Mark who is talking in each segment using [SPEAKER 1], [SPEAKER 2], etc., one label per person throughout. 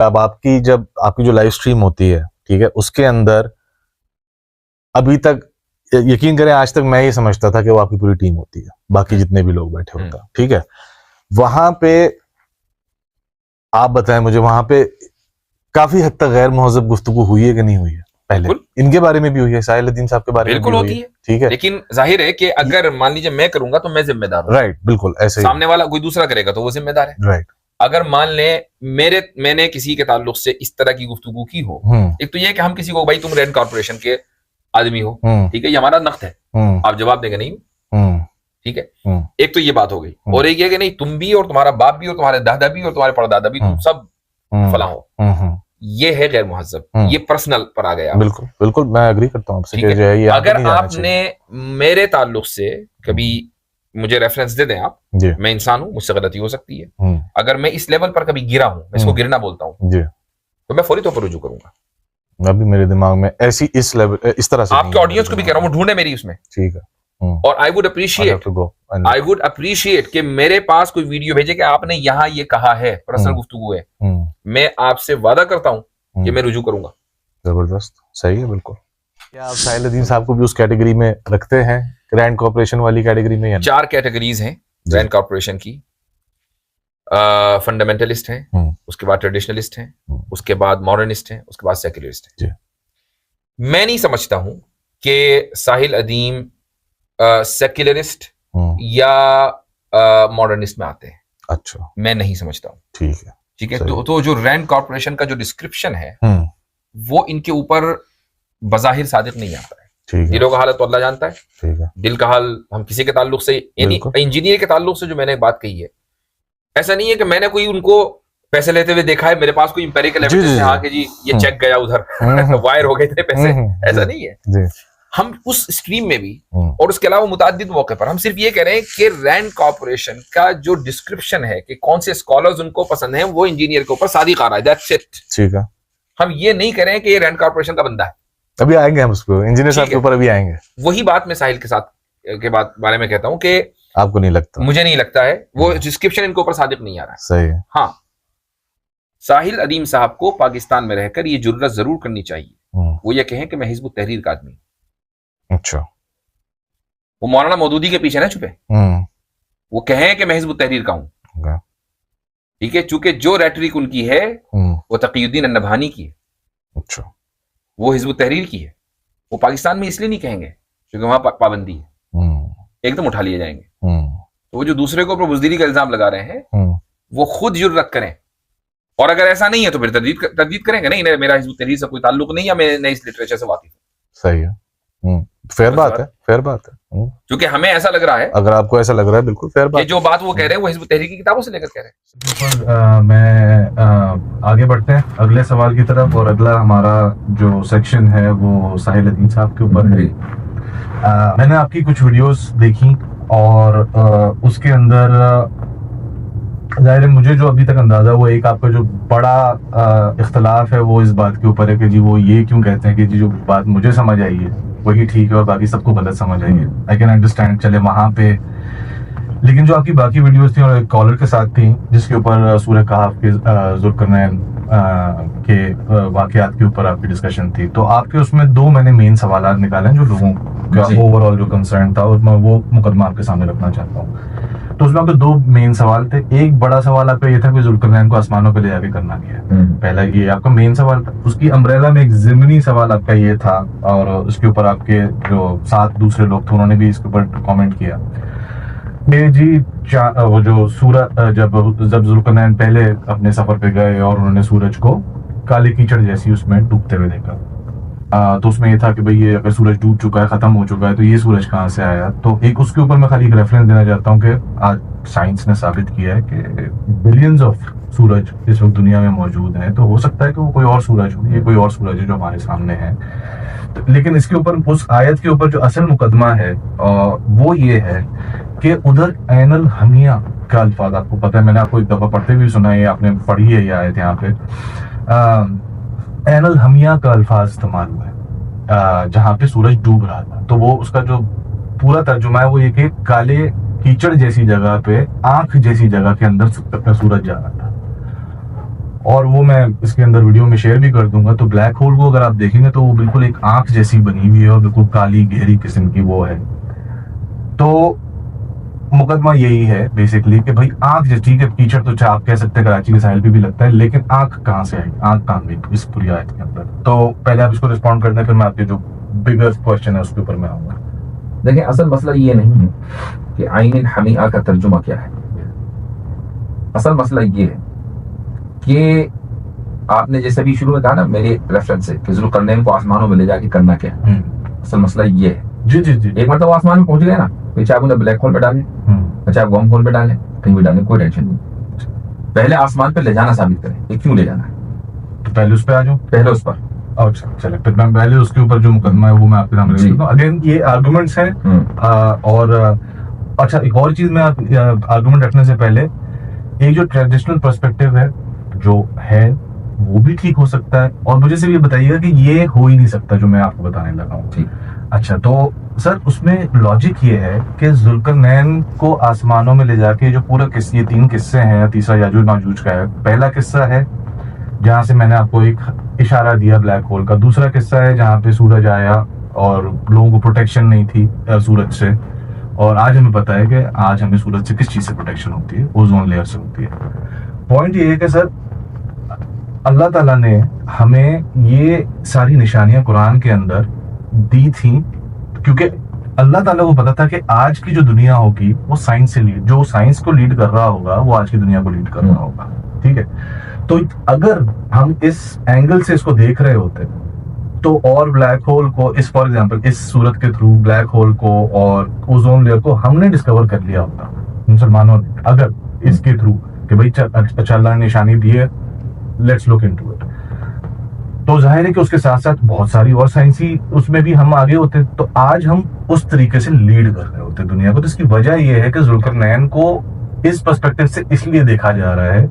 [SPEAKER 1] اب آپ کی جو لائیو اسٹریم ہوتی ہے ٹھیک ہے اس کے اندر ابھی تک یقین کریں آج تک میں یہ سمجھتا تھا کہ وہ آپ کی پوری ٹیم ہوتی ہے باقی جتنے بھی لوگ بیٹھے ہوتا ٹھیک ہے. وہاں پہ آپ بتائیں مجھے وہاں پہ کافی حد تک غیر مہذب گفتگو ہوئی ہے کہ نہیں ہوئی ہے؟ پہلے ان کے بارے میں بھی ہوئی ہے, ساحل الدین صاحب کے بارے میں
[SPEAKER 2] بالکل ہوتی ہے
[SPEAKER 1] ٹھیک ہے,
[SPEAKER 2] لیکن ظاہر ہے کہ اگر مان لیجیے میں کروں گا تو میں ذمہ دار ہوں,
[SPEAKER 1] رائٹ بالکل ایسے
[SPEAKER 2] سامنے والا کوئی دوسرا کرے گا تو وہ ذمہ دار ہے,
[SPEAKER 1] رائٹ.
[SPEAKER 2] اگر مان لیں میں نے کسی کے تعلق سے اس طرح کی گفتگو کی ہو, ایک تو یہ کہ ہم کسی کو بھائی تم رینڈ کارپوریشن کے آدمی ہو ٹھیک ہے, یہ ہمارا نقد ہے, آپ جواب دیں گے نہیں ٹھیک ہے, ایک تو یہ بات ہو گئی, اور ایک یہ کہ نہیں تم بھی اور تمہارا باپ بھی اور تمہارے دادا بھی اور تمہارے پردادا بھی تم سب فلاں ہو, یہ ہے غیر مہذب, یہ پرسنل پر آ گیا.
[SPEAKER 1] بالکل بالکل میں اگری کرتا ہوں آپ سے کہ جو ہے یہ
[SPEAKER 2] اگر آپ نے میرے تعلق سے کبھی مجھے ریفرنس دے دیں آپ, میں انسان ہوں, مجھ سے غلطی ہو سکتی ہے, اگر میں اس لیول پر کبھی گرا ہوں, میں اس کو گرنا بولتا ہوں, تو میں فوری طور پر رجوع کروں گا.
[SPEAKER 1] ابھی میرے دماغ میں ایسی اس لیول اس طرح سے
[SPEAKER 2] آپ کے آڈینس کو بھی کہہ رہا ہوں وہ ڈھونڈے میری اس میں,
[SPEAKER 1] ٹھیک ہے,
[SPEAKER 2] اور آئی وڈ اپریشیٹ کہ میرے پاس کوئی ویڈیو بھیجے کہ آپ نے یہاں یہ کہا ہے, پرسنل گفتگو ہے, میں آپ سے وعدہ کرتا ہوں کہ میں رجوع کروں گا.
[SPEAKER 1] زبردست, صحیح ہے بالکل. کیا آپ ساحل الدین صاحب کو بھی اس کیٹیگری میں رکھتے ہیں, رینڈ کارپوریشن والی کیٹیگری میں؟
[SPEAKER 2] 4 کیٹیگریز ہیں رینڈ کارپوریشن کی. فنڈامنٹلسٹ ہیں, اس کے بعد ٹریڈیشنلسٹ ہیں, اس کے بعد ماڈرنسٹ ہیں, اس کے بعد سیکولرسٹ ہیں. میں نہیں سمجھتا ہوں کہ ساحل ادیم سیکولرسٹ یا ماڈرنسٹ میں آتے ہیں.
[SPEAKER 1] اچھا,
[SPEAKER 2] میں نہیں سمجھتا ہوں.
[SPEAKER 1] ٹھیک ہے
[SPEAKER 2] ٹھیک ہے, تو جو رینڈ کارپوریشن کا جو ڈسکرپشن ہے وہ ان کے اوپر بظاہر صادق نہیں آتا ہے. دلوں کا حال تو اللہ جانتا ہے, دل کا حال ہم کسی کے تعلق سے, یعنی انجینئر کے تعلق سے جو میں نے بات کہی ہے, ایسا نہیں ہے کہ میں نے کوئی ان کو پیسے لیتے ہوئے دیکھا ہے, میرے پاس کوئی امپیریکل ایویڈنس ہے ہاں کہ جی یہ چیک گیا ادھر وائر ہو گئے تھے پیسے, ایسا نہیں ہے. ہم اس اسٹریم میں بھی اور اس کے علاوہ متعدد موقع پر ہم صرف یہ کہہ رہے ہیں کہ رینڈ کارپوریشن کا جو ڈسکرپشن ہے کہ کون سے اسکالرز ان کو پسند ہیں وہ انجینئر کے اوپر صادق آ رہا ہے, دیٹس اٹ. ٹھیک ہے, ہم یہ نہیں کہہ رہے ہیں کہ یہ رینڈ کارپوریشن کا بندہ ہے.
[SPEAKER 1] ابھی آئیں گے ہم اس کو انجینئر صاحب کے اوپر ابھی آئیں گے.
[SPEAKER 2] وہی بات میں ساحل کے ساتھ کے بارے میں کہتا ہوں کہ
[SPEAKER 1] آپ کو نہیں لگتا,
[SPEAKER 2] مجھے نہیں لگتا ہے وہ ڈسکرپشن ان کے اوپر صادق نہیں آ رہا ہے.
[SPEAKER 1] صحیح ہے.
[SPEAKER 2] ہاں, ساحل ادیم صاحب کو پاکستان میں رہ کر یہ جرات ضرور کرنی چاہیے, وہ یہ کہیں کہ میں حزب التحریر کا آدمی.
[SPEAKER 1] اچھا,
[SPEAKER 2] وہ مولانا مودودی کے پیچھے نہ چھپے, وہ کہیں کہ میں حزب التحریر کا ہوں. ٹھیک ہے, چونکہ جو ریٹرک ان کی ہے وہ تقی الدین النبہانی کی ہے.
[SPEAKER 1] اچھا,
[SPEAKER 2] وہ حزب التحریر کی ہے. وہ پاکستان میں اس لیے نہیں کہیں گے کیونکہ وہاں پابندی ہے, ایک دم اٹھا لیے جائیں گے. تو وہ جو دوسرے کو اوپر بزدلی کا الزام لگا رہے ہیں وہ خود جرات کریں, اور اگر ایسا نہیں ہے تو پھر تردید کریں گے نہیں میرا حزب التحریر سے کوئی تعلق نہیں, یا میں اس لٹریچر سے واقف ہوں.
[SPEAKER 1] صحیح ہے, فیئر بات ہے, فیئر بات ہے.
[SPEAKER 2] کیونکہ ہمیں ایسا لگ رہا ہے,
[SPEAKER 1] اگر آپ کو ایسا لگ رہا ہے بالکل فیئر بات,
[SPEAKER 2] کہ جو بات وہ کہہ رہے ہیں وہ حزب التحریر کی کتابوں سے لے کر کہہ رہے ہیں.
[SPEAKER 1] میں آگے بڑھتے ہیں اگلے سوال کی طرف, اور اگلا ہمارا جو سیکشن ہے وہ ساحل الدین صاحب کے اوپر ہے. میں نے آپ کی کچھ ویڈیوز دیکھی اور اس کے اندر ظاہر ہے مجھے جو ابھی تک اندازہ وہ ایک آپ کا جو بڑا اختلاف ہے وہ اس بات کے اوپر ہے کہ جی وہ یہ کیوں کہتے ہیں کہ جی جو بات مجھے سمجھ آئی ہے وہی ٹھیک ہے اور باقی سب کو غلط سمجھ آئی ہے. آئی کین انڈرسٹینڈ, چلے وہاں پہ, لیکن جو آپ کی باقی ویڈیوز تھیں اور ایک کالر کے ساتھ تھیں جس کے اوپر سورہ کہف کے ذوالقرنین کے واقعات کے اوپر آپ کی ڈسکشن تھی, تو آپ کے اس میں 2 میں نے مین سوالات نکالے ہیں جو لوگوں کا اوور آل جو کنسرن تھا, اور میں وہ مقدمہ آپ کے سامنے رکھنا چاہتا ہوں. تو اس میں آپ کے 2 مین سوال تھے. ایک بڑا سوال آپ کا یہ تھا کہ ذوالقرنین کو آسمانوں پہ لے جا کے کرنا کیا ہے, پہلا یہ آپ کا مین سوال تھا. اس کی امبریلا میں ایک ضمنی سوال آپ کا یہ تھا, اور اس کے اوپر آپ کے جو 7 دوسرے لوگ تھے انہوں نے بھی اس کے اوپر کامنٹ کیا کہ جی وہ جو سورج جب ذوالقرنین پہلے اپنے سفر پہ گئے اور انہوں نے سورج کو کالے کیچڑ جیسی اس میں ڈوبتے ہوئے دیکھا, تو اس میں یہ تھا کہ بھئی یہ اگر سورج ڈوب چکا ہے, ختم ہو چکا ہے, تو یہ سورج کہاں سے آیا. تو ایک اس کے اوپر میں خالی ایک ریفرنس دینا چاہتا ہوں کہ آج سائنس نے ثابت کیا ہے کہ بلینز آف سورج اس وقت دنیا میں موجود ہیں, تو ہو سکتا ہے کہ وہ کوئی اور سورج ہو, یہ کوئی اور سورج ہے جو ہمارے سامنے ہے. لیکن اس کے اوپر اس آیت کے اوپر جو اصل مقدمہ ہے وہ یہ ہے کہ ادھر عین الحمیہ کا الفاظ آپ کو پتہ ہے, میں نے آپ کو ایک دفعہ پڑھتے ہوئے سنا ہے, آپ نے پڑھی ہے یہ آیت یہاں پہ, عین الحمیہ کا الفاظ استعمال ہوا ہے جہاں پہ سورج ڈوب رہا تھا. تو وہ اس کا جو پورا ترجمہ ہے وہ یہ کہ کالے کیچڑ جیسی جگہ پہ, آنکھ جیسی جگہ کے اندر سورج جا رہا تھا. اور وہ میں اس کے اندر ویڈیو میں شیئر بھی کر دوں گا. تو بلیک ہول کو اگر آپ دیکھیں گے تو وہ بالکل ایک آنکھ جیسی بنی ہوئی ہے اور بالکل کالی گہری قسم کی وہ ہے. تو مقدمہ یہی ہے بیسکلی کہ بھائی آنکھ جو ٹھیک ہے کیچڑ تو آپ کہہ سکتے ہیں کراچی کے ساحل پہ بھی لگتا ہے, لیکن آنکھ کہاں سے آئی, آنکھ کہاں گئی اس پوری آیت کے اندر. تو پہلے آپ اس کو رسپونڈ کرتے ہیں, پھر میں آپ کے جو بگر کوشچن ہے اس کے اوپر میں آؤں گا.
[SPEAKER 3] دیکھیں اصل مسئلہ یہ نہیں ہے کہ عین الحمیہ کا ترجمہ کیا ہے. اصل مسئلہ یہ ہے کہ آپ نے جیسے بھی شروع میں کہا نا میرے ریفرنس سے کہ ذوالقرنین کو آسمانوں میں لے جا کے کرنا کیا ہے. اصل مسئلہ یہ ہے
[SPEAKER 1] جی جی جی
[SPEAKER 3] ایک مرتبہ وہ آسمان میں پہنچ گئے نا, پھر چاہے انہیں بلیک ہول پہ ڈالیں چاہے ورم ہول پہ ڈالیں کہیں بھی ڈالیں کوئی ٹینشن نہیں. پہلے آسمان پہ لے جانا ثابت کریں کہ کیوں لے جانا ہے.
[SPEAKER 1] تو پہلے اس پہ آ جاؤں,
[SPEAKER 3] پہلے اس پر.
[SPEAKER 1] اچھا چلے پھر میں پہلے اس کے اوپر جو مقدمہ ہے وہ میں آپ کے سامنے رکھ دیتا ہوں. اگین یہ آرگومنٹس ہیں اور اچھا ایک اور چیز میں آرگومنٹ رکھنے سے پہلے ایک جو ٹریڈیشنل پرسپیکٹو ہے جو ہے وہ بھی ٹھیک ہو سکتا ہے, اور مجھے صرف یہ بتائیے گا کہ یہ ہو ہی نہیں سکتا جو میں آپ کو بتانے لگا ہوں.
[SPEAKER 3] ٹھیک.
[SPEAKER 1] اچھا تو سر اس میں لاجک یہ ہے کہ ذوالقرنین کو آسمانوں میں لے جا کے جو پورا قصہ, یہ 3 قصے ہیں, تیسرا یاجوج ماجوج کا ہے. پہلا قصہ ہے جہاں سے میں نے آپ کو ایک اشارہ دیا بلیک ہول کا. دوسرا قصہ ہے جہاں پہ سورج آیا اور لوگوں کو پروٹیکشن نہیں تھی سورج سے, اور آج ہمیں پتا ہے کہ آج ہمیں سورج سے کس چیز سے پروٹیکشن ہوتی ہے, اوزون لیئر سے ہوتی ہے. پوائنٹ یہ ہے کہ سر اللہ تعالیٰ نے ہمیں یہ ساری نشانیاں قرآن کے اندر دی تھیں کیونکہ اللہ تعالیٰ کو پتا تھا کہ آج کی جو دنیا ہوگی وہ سائنس سے لیڈ, جو سائنس کو لیڈ کر رہا ہوگا وہ آج کی دنیا کو لیڈ کر رہا ہوگا. ٹھیک ہے, تو اگر ہم اس اینگل سے اس کو دیکھ رہے ہوتے تو اور بلیک ہول کو اس فار ایگزامپل اس صورت کے تھرو بلیک ہول کو اور اوزون لیئر کو ہم نے ڈسکور کر لیا ہوتا مسلمانوں نے, اگر اس کے تھرو کہ بھائی اچھا اللہ نے نشانی دی ہے لیٹس لک انٹو اٹ, تو ظاہر ہے کہ اس کے ساتھ ساتھ بہت ساری اور سائنسی اس میں بھی ہم آگے ہوتے. تو آج ہم اس طریقے سے لیڈ کر رہے ہوتے دنیا کو. تو اس کی وجہ یہ ہے کہ ذوالقرنین کو اس پرسپیکٹو سے اس لیے دیکھا جا رہا ہے,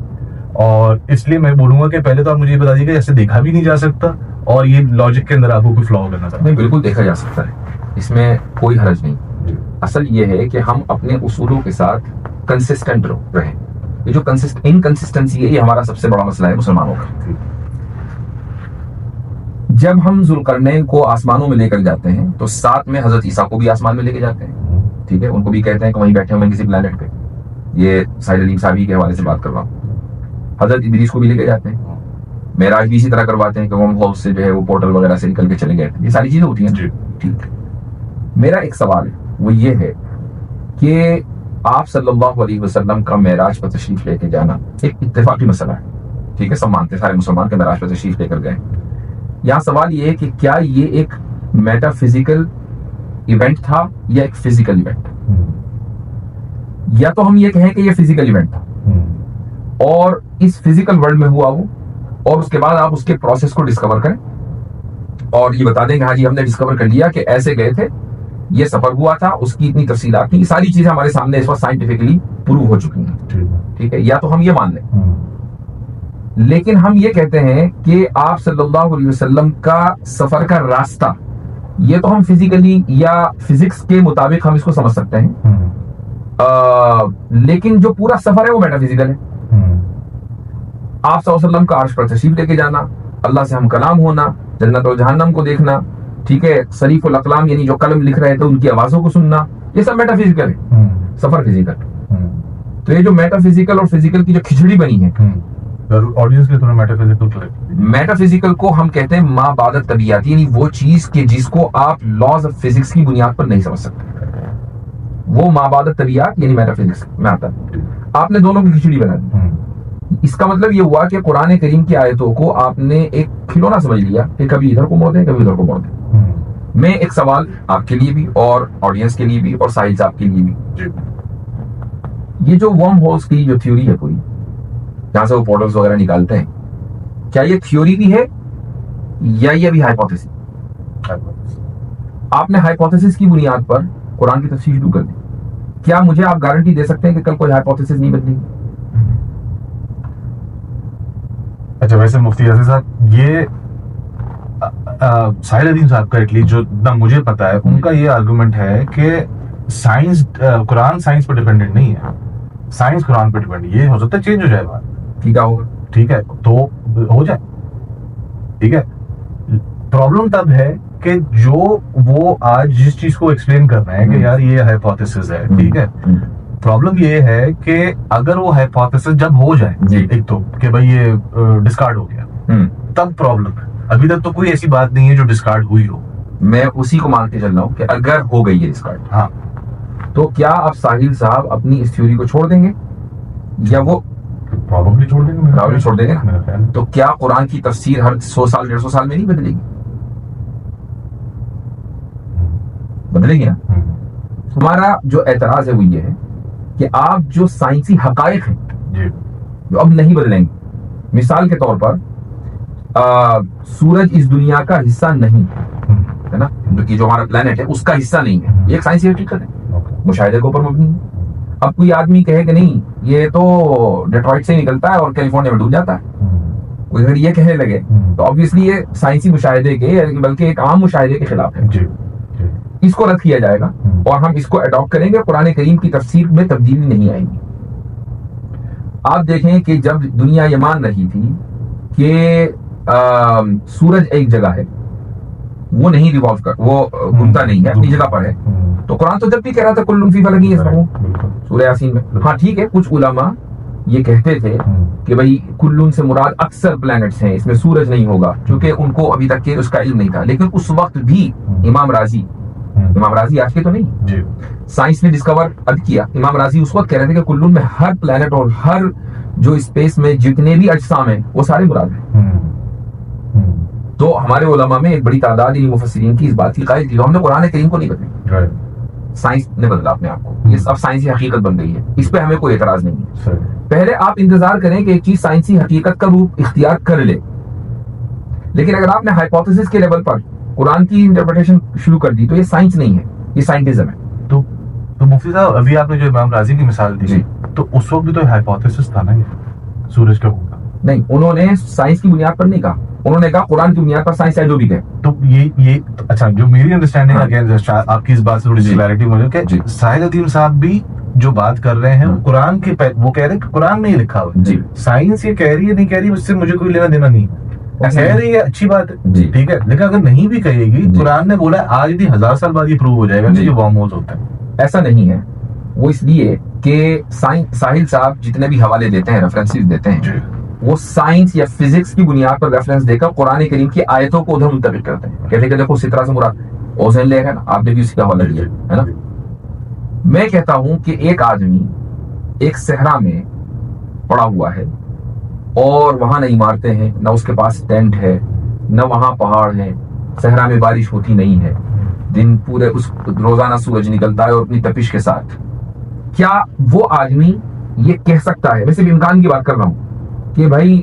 [SPEAKER 1] اور اس لیے میں بولوں گا کہ پہلے تو آپ مجھے یہ بتا دیجیے کہ ایسے دیکھا بھی نہیں جا سکتا, اور یہ لاجک کے اندر آپ کو کوئی فلاؤ کرنا چاہتا
[SPEAKER 3] نہیں, بالکل دیکھا جا سکتا ہے, اس میں کوئی حرج نہیں. اصل یہ ہے کہ ہم اپنے اصولوں کے ساتھ کنسسٹنٹ رہیں. یہ جو انکنسسٹنسی ہے یہ ہمارا سب سے بڑا مسئلہ ہے مسلمانوں کا. جب ہم ذوالقرنین کو آسمانوں میں لے کر جاتے ہیں تو ساتھ میں حضرت عیسیٰ کو بھی آسمان میں لے کے جاتے ہیں. ٹھیک ہے, ان کو بھی کہتے ہیں کہ وہیں بیٹھے ہوئے کسی پلانٹ پہ. یہ ساحل علیم صاحبی کے حوالے سے بات کر رہا ہوں. حضرت ادریس کو بھی لے کے جاتے ہیں. معراج بھی اسی طرح کرواتے ہیں کہ ورم ہول سے جو ہے وہ پورٹل وغیرہ سے نکل کے چلے گئے. یہ ساری چیزیں ہوتی ہیں. ٹھیک. میرا ایک سوال ہے وہ یہ ہے کہ آپ صلی اللہ علیہ وسلم کا معراج پر تشریف لے کے جانا ایک اتفاقی مسئلہ ہے. ٹھیک ہے, سب مانتے ہیں, سارے مسلمان کے معراج پر تشریف لے کر گئے. یہاں سوال یہ ہے کہ کیا یہ ایک میٹا فزیکل ایونٹ تھا یا ایک فزیکل ایونٹ؟ یا تو ہم یہ کہیں کہ یہ فزیکل ایونٹ تھا اور اس فزیکل ورلڈ میں ہوا وہ, اور اس کے بعد آپ اس کے پروسیس کو ڈسکور کریں اور یہ بتا دیں کہ ہاں جی ہم نے ڈسکور کر لیا کہ ایسے گئے تھے, یہ سفر ہوا تھا, اس کی اتنی تفصیلات تھیں, یہ ساری چیزیں ہمارے سامنے اس وقت سائنٹیفکلی پروو ہو چکی ہیں. ٹھیک ہے, یا تو ہم یہ مان لیں. لیکن ہم یہ کہتے ہیں کہ آپ صلی اللہ علیہ وسلم کا سفر کا راستہ یہ تو ہم فزیکلی یا فزکس کے مطابق ہم اس کو سمجھ سکتے ہیں, لیکن جو پورا سفر ہے وہ میٹا فزیکل ہے. آپ صلی اللہ علیہ وسلم کا عرش پر تشریف لے کے جانا, اللہ سے ہم کلام ہونا, جنت و جہنم کو دیکھنا, ٹھیک ہے, صریف الاقلام یعنی جو قلم لکھ رہے تھے ان کی آوازوں کو سننا, یہ سب میٹا فزیکل ہے. سفر فزیکل. تو یہ جو میٹا فزیکل اور فزیکل کی جو کھچڑی بنی ہے
[SPEAKER 1] آڈینس کے طور
[SPEAKER 3] میٹا فزیکل کو ہم کہتے ہیں ما بعد طبیعت, یعنی وہ چیز کہ جس کو آپ لاز آف فزکس کی بنیاد پر نہیں سمجھ سکتے, وہ ما بعد طبیعت یعنی میٹا فزکس میں آتا ہے. آپ نے دونوں کی کھچڑی بنا دی. اس کا مطلب یہ ہوا کہ قرآن کریم کی آیتوں کو آپ نے ایک کھلونا سمجھ لیا کہ کبھی ادھر کو موڑ دیں کبھی ادھر کو موڑ دیں. میں ایک سوال آپ کے لیے بھی اور آڈینس کے لیے بھی اور ساحل صاحب کے لیے بھی, یہ جو ورم ہولز کی جو تھیوری ہے پوری, جہاں سے وہ پورٹلز وغیرہ نکالتے ہیں, کیا یہ تھیوری بھی ہے یا یہ بھی ہائپوتھیسس؟ آپ نے ہائپوتھیسس کی بنیاد پر قرآن کی تفسیر شروع کر دی. کیا مجھے آپ گارنٹی دے سکتے ہیں کہ کل کوئی ہائپوتھیسس نہیں بدلی؟
[SPEAKER 1] اچھا, ویسے مفتی عزیز صاحب یہ ساحل الدین صاحب کا ایٹلی جو مجھے پتا ہے ان کا یہ آرگومنٹ ہے کہ سائنس قرآن سائنس پر ڈیپینڈنٹ نہیں ہے, سائنس قرآن پر ڈیپینڈ. یہ ہو سکتا ہے چینج ہو جائے بات,
[SPEAKER 3] ٹھیک ہے ہوگا.
[SPEAKER 1] ٹھیک ہے تو ہو جائے. ٹھیک ہے, پرابلم تب ہے کہ جو وہ آج جس چیز کو ایکسپلین کر رہے ہیں کہ یار یہ ہائپوتھیسس ہے, ٹھیک ہے, پرابلم یہ ہے کہ اگر وہ ہائپوتھیسس جب ہو جائے ایک تو کہ بھائی یہ ڈسکارڈ ہو گیا, تب پرابلم ہے. ابھی تک تو کوئی ایسی بات نہیں ہے جو ڈسکارڈ ہوئی ہو.
[SPEAKER 3] میں اسی کو مان کے چل رہا ہوں کہ اگر ہو گئی ہے ڈسکارڈ,
[SPEAKER 1] ہاں,
[SPEAKER 3] تو کیا اب ساحل صاحب اپنی اس تھیوری کو چھوڑ دیں گے یا وہ
[SPEAKER 1] پرابلم چھوڑ دیں گے؟
[SPEAKER 3] پرابلم چھوڑ دیں گے. تو کیا قرآن کی تفسیر ہر 100 سال 150 سال میں نہیں بدلے گی؟ بدلے گی نا. ہمارا جو اعتراض ہے وہ یہ ہے کہ آپ جو سائنسی حقائق ہیں جو اب نہیں بدلیں گے, مثال کے طور پر سورج اس دنیا کا حصہ نہیں ہے نا, جو ہمارا پلانٹ ہے اس کا حصہ نہیں ہے, یہ ایک سائنسی حقیقت ہے, مشاہدے کے اوپر مبنی ہے. اب کوئی آدمی کہے کہ نہیں یہ تو ڈیٹرائٹ سے نکلتا ہے اور کیلیفورنیا میں ڈوب جاتا ہے, کوئی اگر یہ کہنے لگے تو obviously یہ سائنسی مشاہدے کے بلکہ ایک عام مشاہدے کے خلاف ہے. اس کو رد کیا جائے گا اور ہم اس کو اڈاپٹ کریں گے. قرآن کریم کی تفسیر میں تبدیلی نہیں آئے گی. آپ دیکھیں کہ جب دنیا یہ مان رہی تھی کہ سورج ایک جگہ ہے, وہ نہیں ریوالو کر, وہ گھومتا نہیں ہے, اپنی جگہ پر ہے, تو قرآن تو جب بھی کہہ رہا تھا کل فی فلک یسبحون سورہ یاسین میں. ہاں ٹھیک ہے, کچھ علماء یہ کہتے تھے کہ بھائی کلن سے مراد اکثر پلانٹس ہیں, اس میں سورج نہیں ہوگا, کیونکہ ان کو ابھی تک اس کا علم نہیں تھا. لیکن اس وقت بھی امام راضی آج کے تو نہیں, سائنس نے ڈسکور اب کیا. امام راضی اس وقت کہہ رہے تھے کہ کلن میں ہر پلانٹ اور ہر جو اسپیس میں جتنے بھی اجسام ہیں وہ سارے مراد ہیں. تو ہمارے علماء میں ایک بڑی تعداد مفسرین کی اس بات کی قائل تھی. ہم نے قرآن کریم کو نہیں بدلا, سائنس نے بدلا اپنے آپ کو. یہ اب سائنسی حقیقت بن گئی ہے, اس پہ ہمیں کوئی اعتراض نہیں ہے. پہلے آپ انتظار کریں کہ ایک چیز سائنسی حقیقت کا روپ اختیار کر لے, لیکن اگر آپ نے ہائپوتھیسس کے لیول پر قرآن کی انٹرپریٹیشن شروع کر دی تو یہ سائنس نہیں ہے, یہ سائنٹزم ہے. تو
[SPEAKER 1] مفتی صاحب ابھی آپ نے جو امام راضی کی مثال دی, تو اس وقت بھی تو ہائپوتھیسس تھا نا یہ سورج کا ہوگا. نہیں,
[SPEAKER 3] انہوں نے سائنس کی بنیاد پر نہیں کہا, انہوں نے کہا قرآن کی بنیاد پر سائنس ہے جو بھی کہے.
[SPEAKER 1] تو یہ اچھا, جو میری انڈرسٹینڈنگ اگین آپ کی اس بات سے تھوڑی سی کلیئرٹی مجھے کہ ساحل ادیم صاحب بھی جو بات کر رہے ہیں قرآن کے, وہ کہہ رہے ہیں کہ قرآن میں ہی لکھا ہوا ہے. سائنس یہ کہہ رہی ہے نہیں کہہ رہی, اس سے مجھے کوئی لینا دینا نہیں. کہہ رہی ہے اچھی بات ہے, ٹھیک ہے, لیکن اگر نہیں بھی کہے گی, قرآن نے بولا آج بھی 1000 سال بعد یہ پروو ہو جائے گا کہ یہ وارم ہولز ہوتا ہے.
[SPEAKER 3] ایسا نہیں ہے, وہ اس لیے کہ ساحل صاحب جتنے بھی حوالے دیتے ہیں, ریفرنسز دیتے ہیں, وہ سائنس یا فزکس کی بنیاد پر ریفرنس دے کر قرآن کریم کی آیتوں کو ادھر منتقل کرتے ہیں. کہتے ہیں کہ دیکھو سترہ سے مراد اوزین لے گا نا, آپ نے بھی اسی کا حوالہ دیا ہے نا. میں کہتا ہوں کہ ایک آدمی ایک صحرا میں پڑا ہوا ہے اور وہاں نہ عمارتیں ہیں, نہ اس کے پاس ٹینٹ ہے, نہ وہاں پہاڑ ہیں, صحرا میں بارش ہوتی نہیں ہے, دن پورے اس روزانہ سورج نکلتا ہے اور اپنی تپش کے ساتھ. کیا وہ آدمی یہ کہہ سکتا ہے, ویسے بھی امکان کی بات کر رہا ہوں, کہ بھائی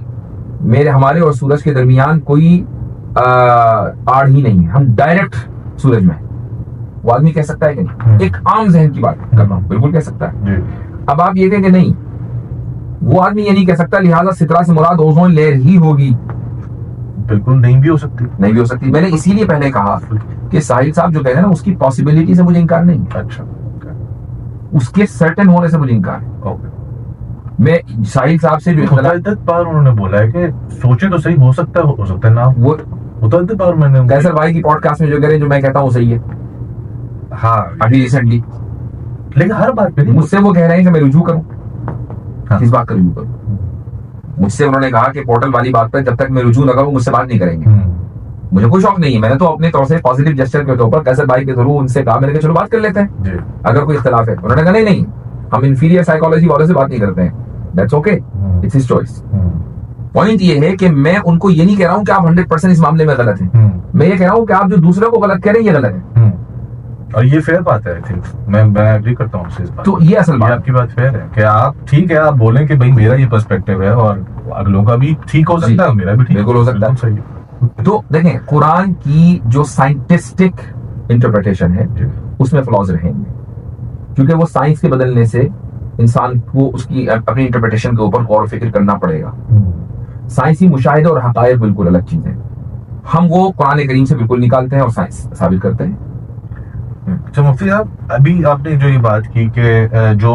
[SPEAKER 3] ہمارے اور سورج کے درمیان کوئی آڑ ہی نہیں ہے, ہم ڈائریکٹ سورج میں, وہ آدمی کہہ سکتا ہے کہ نہیں؟ ایک عام ذہن کی بات کر رہا ہوں, بالکل کہہ سکتا ہے. اب آپ یہ کہیں کہ نہیں, وہ آدمی یہ نہیں کہہ سکتا, لہٰذا سترہ سے مراد اوزون لیئر ہی ہوگی.
[SPEAKER 1] بالکل نہیں بھی ہو سکتی.
[SPEAKER 3] میں نے اسی لیے پہلے کہا کہ ساحل صاحب جو کہہ رہے ہیں نا, اس کی پاسبلٹی سے مجھے انکار نہیں.
[SPEAKER 1] اچھا,
[SPEAKER 3] اس کے سرٹن ہونے سے مجھے انکار ہے. میں ساحل صاحب سے جو
[SPEAKER 1] متعدد بار انہوں نے بولا ہے کہ سوچے تو صحیح, ہو سکتا ہے نا. وہ متعدد بار میں نے
[SPEAKER 3] کیسر بھائی کی پوڈ کاسٹ میں جو کہہ رہے ہیں, جو میں کہتا ہوں صحیح ہے.
[SPEAKER 1] ہاں,
[SPEAKER 3] ابھی ریسنٹلی,
[SPEAKER 1] لیکن ہر بات پہ
[SPEAKER 3] مجھ سے وہ کہہ رہے ہیں کہ میں رجوع کروں. کس بات کا رجوع کروں؟ مجھ سے انہوں نے کہا کہ پورٹل والی بات پہ جب تک میں رجوع نہ کروں مجھ سے بات نہیں کریں گے. مجھے کوئی شوق نہیں ہے, میں نے تو اپنے طور سے پازیٹیو جسچر کے طور پر کیسر بھائی کے تھرو ان سے کہا, میں نے کہا چلو بات کر لیتے ہیں اگر کوئی اختلاف ہے. انہوں نے کہا نہیں, ہم انفیریئر سائیکالوجی والوں سے بات نہیں کرتے ہیں. That's okay, it's his choice. Point یہ ہے کہ میں ان کو یہ نہیں کہہ رہا ہوں کہ آپ 100% اس معاملے میں غلط ہیں, میں یہ کہہ رہا ہوں کہ آپ جو دوسرے کو غلط کہہ رہے ہیں یہ غلط ہے.
[SPEAKER 1] اور یہ فیئر بات ہے, آئی تھنک میں ایگری کرتا ہوں اس بات.
[SPEAKER 3] تو یہ اصل بات,
[SPEAKER 1] آپ کی بات فیئر ہے کہ آپ ٹھیک ہے, آپ بولیں کہ بھائی میرا یہ پرسپیکٹیو ہے اور اگلوں کا بھی ٹھیک ہو سکتا ہے, میرا بھی ٹھیک
[SPEAKER 3] بالکل ہو سکتا ہے. تو دیکھیں, قرآن کی جو سائنٹسٹک انٹرپریٹیشن ہے اس میں فلاز رہیں گے, کیونکہ وہ سائنس کے بدلنے سے انسان کو اس کی اپنی انٹرپریٹیشن کے اوپر غور و فکر کرنا پڑے گا. سائنسی مشاہدے اور حقائق بالکل الگ چیزیں ہیں. ہم وہ قرآن کریم سے بالکل نکالتے ہیں اور سائنس ثابت کرتے ہیں.
[SPEAKER 1] اچھا مفتی صاحب, ابھی آپ نے جو یہ بات کی کہ جو